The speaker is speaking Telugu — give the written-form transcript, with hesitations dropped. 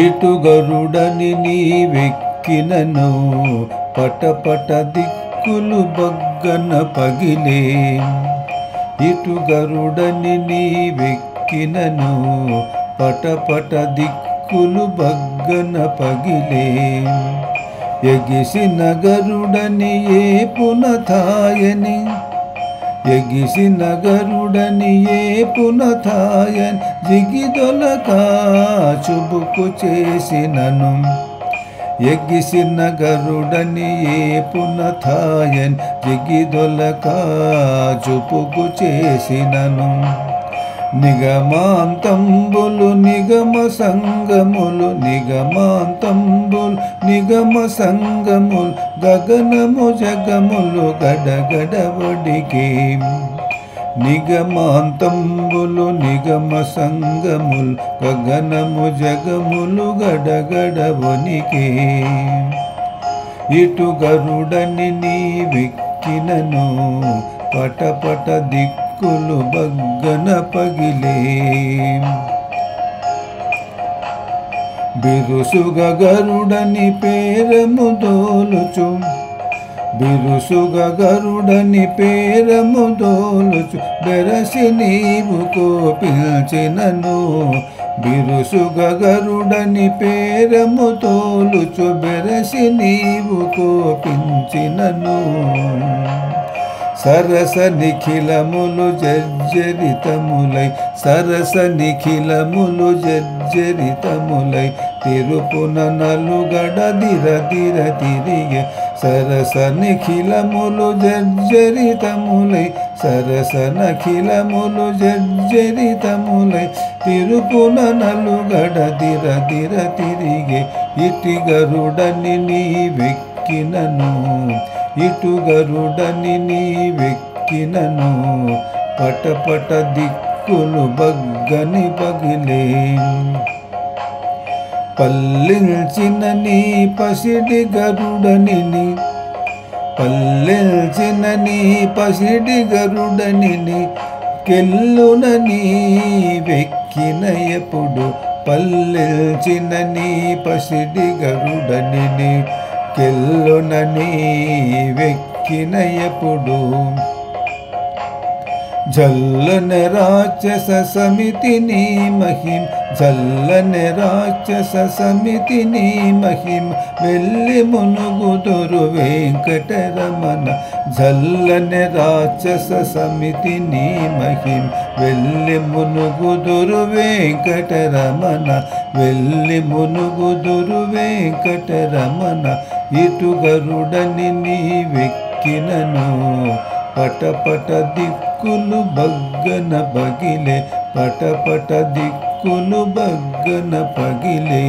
ఇటు గరుడని నీవెక్కినను పటపట దిక్కులు బగ్గన పగిలే. ఇటు గరుడని నీవెక్కినను పటపట దిక్కులు బగ్గన పగిలే. ఎగిసిన గరుడని ఏపున థాయని ఎగిసిన గరుడని ఏపున థాయని జిగిదొలక చుబుకు చేసినను. ఎగిసిన గరుడని ఏపున థాయని జిగిదొలక చుబుకు చేసినను. నిగమాంతంబులు నిగమ సంగములు నిగమాంతంబులు నిగమ సంగములు గగనము జగములు గడగడవడికే. నిగమాంతంబులు నిగమ సంగములు గగనము జగములు గడగడవనికే. ఇటు గరుడని నీవెక్కినను పటపట దిక్కులు బగ్గన పగిలే. బిరుసుగ గరుడని పేరము దోలుచు బిరుసుగ గరుడని పేరము దోలుచు బెరసి నీవు కోపించినను. బిరుసుగ గరుడని పేరము తోలుచు బెరసి నీవు కోపించినను. సరస నిఖిలములు జర్జరితములై సరస నిఖిలములు జర్జరితములై తిరుపున నలుగడ దిర దిర తిరిగే. సరస నిఖిలములు జర్జరితములై సరస నఖిలములు జర్జరితములై తిరుపున నలుగడ దిర దిర తిరిగే. ఇటి గరుడని నీవెక్కినను ఇటు గరుడని నీవెక్కినను పటపట దిక్కులు బగ్గని పగిలే. పల్లించిన నీ పసిడి గరుడని పల్లించిన నీ పసిడి గరుడని కెల్లున నీవెక్కిన ఎప్పుడు. పల్లించిన నీ పసిడి గరుడని కెల్లున నీవెక్కిన ఎప్పుడు. జల్లన రాక్షస సమితి నీ మహిమ జల్లన రాక్షస సమితి నీ మహిమ వెళ్ళి మునుగుదురు వెంకటరమణ. జల్లన రాక్షస సమితి నీ మహిమ వెళ్ళి మునుగుదురు వెంకటరమణ వెళ్ళి మునుగుదురు వెంకటరమణ. ఇటు గరుడని నీవెక్కినను పటపట దిక్కులు బగ్గన పగిలే. పటపట దిక్కులు బగ్గన పగిలే.